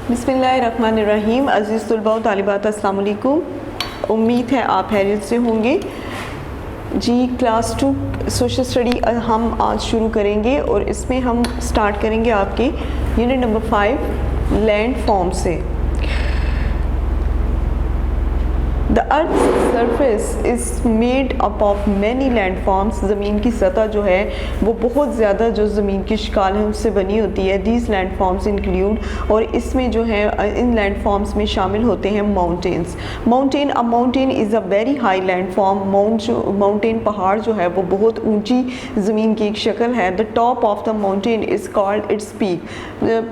बिस्मिल्लाहिर्रहमानिर्रहीम। अज़ीज़ तुलबा व तालिबात, अस्सलाम वालेकुम। उम्मीद है आप खैरियत से होंगे जी। क्लास 2 सोशल स्टडी हम आज शुरू करेंगे और इसमें हम स्टार्ट करेंगे आपके यूनिट नंबर 5 लैंड फॉर्म से। The earth surface is made up of many land forms. ज़मीन की सतह जो है वो बहुत ज़्यादा जो ज़मीन की शिकाल है उससे बनी होती है। दीज लैंड फॉर्म्स इंक्लूड, और इसमें जो है इन लैंड फॉर्म्स में शामिल होते हैं mountains. Mountain is a very high land form. Mountain पहाड़ जो है वो बहुत ऊंची ज़मीन की एक शक्ल है। The top of the mountain is called its peak.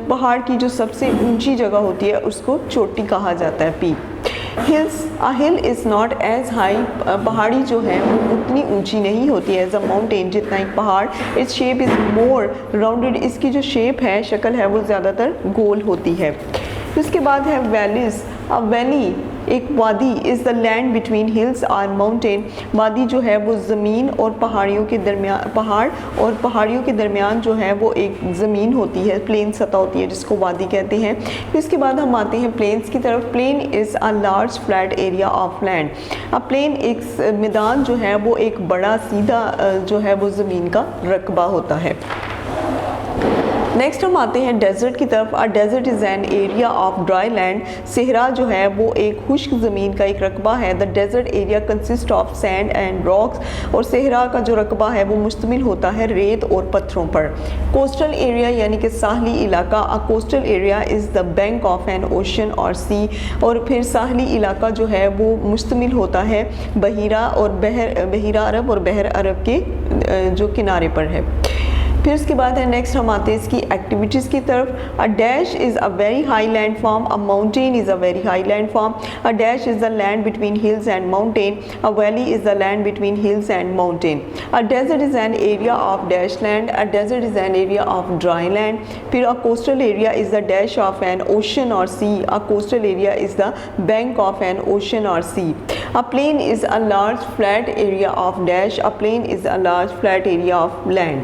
पहाड़ की जो सबसे ऊंची जगह होती है उसको चोटी कहा जाता है, peak. A hill is not as high। पहाड़ी जो है वो उतनी ऊंची नहीं होती है एज अ माउंटेन जितना एक पहाड़। Its shape is more rounded. इसकी जो शेप है, शक्ल है, वो ज़्यादातर गोल होती है। उसके बाद है वैलीज। अ वैली एक वादी is the land between hills और माउंटेन। वादी जो है वो ज़मीन और पहाड़ियों के दरमियान, पहाड़ और पहाड़ियों के दरमियान जो है वो एक ज़मीन होती है, प्लेन सतह होती है जिसको वादी कहते हैं। फिर इसके बाद हम आते हैं प्लेन्स की तरफ। Plain is a large flat area of land. अब प्लेन एक मैदान जो है वो एक बड़ा सीधा जो है वो ज़मीन का रकबा होता है। नेक्स्ट हम आते हैं डेजर्ट की तरफ। A desert is an area of dry land. सहरा जो है वो एक खुश्क ज़मीन का एक रकबा है। The desert area consist of sand and rocks. और सहरा का जो रकबा है वो मुश्तमिल होता है रेत और पत्थरों पर। कोस्टल एरिया यानी कि साहली इलाका। अ coastal area is the bank of an ocean और सी। और फिर साहली इलाका जो है वो मुश्तमिल होता है बहीरा अरब और बहर अरब के जो किनारे पर है। फिर उसके बाद है नेक्स्ट हम आते हैं इसकी एक्टिविटीज़ की तरफ। A dash is a very high land form. A mountain is a very high land form. A dash is the land between hills and mountain. A valley is the land between hills and mountain. A desert is an area of dash land. A desert is an area of dry land. फिर a coastal area is the dash of an ocean और sea. A coastal area is the bank of an ocean और sea. A plain is a large flat area of dash. A plain is a large flat area of land.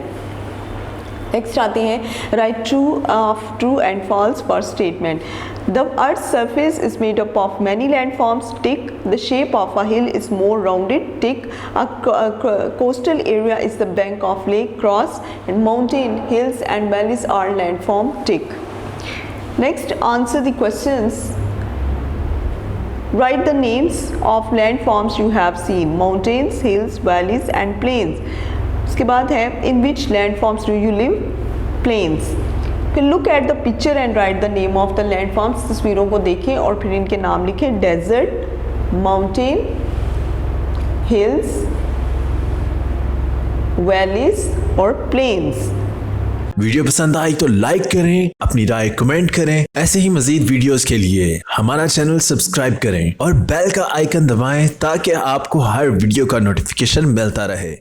Next आते हैं right true and false for statement. The earth surface is made up of many landforms. Tick. The shape of a hill is more rounded. Tick. A coastal area is the bank of lake. Cross. And mountain, hills and valleys are landform. Tick. Next, answer the questions. Write the names of landforms you have seen: mountains, hills, valleys and plains. उसके बाद है in which land forms do you live? Plains. फिर look at the picture and write the name of the land forms. तस्वीरों को देखें और फिर इनके नाम लिखें: डेजर्ट, माउंटेन, हिल्स, वैलीज और प्लेन्स। वीडियो पसंद आई तो लाइक करें, अपनी राय कमेंट करें। ऐसे ही मजीद वीडियोस के लिए हमारा चैनल सब्सक्राइब करें और बेल का आइकन दबाएं ताकि आपको हर वीडियो का नोटिफिकेशन मिलता रहे।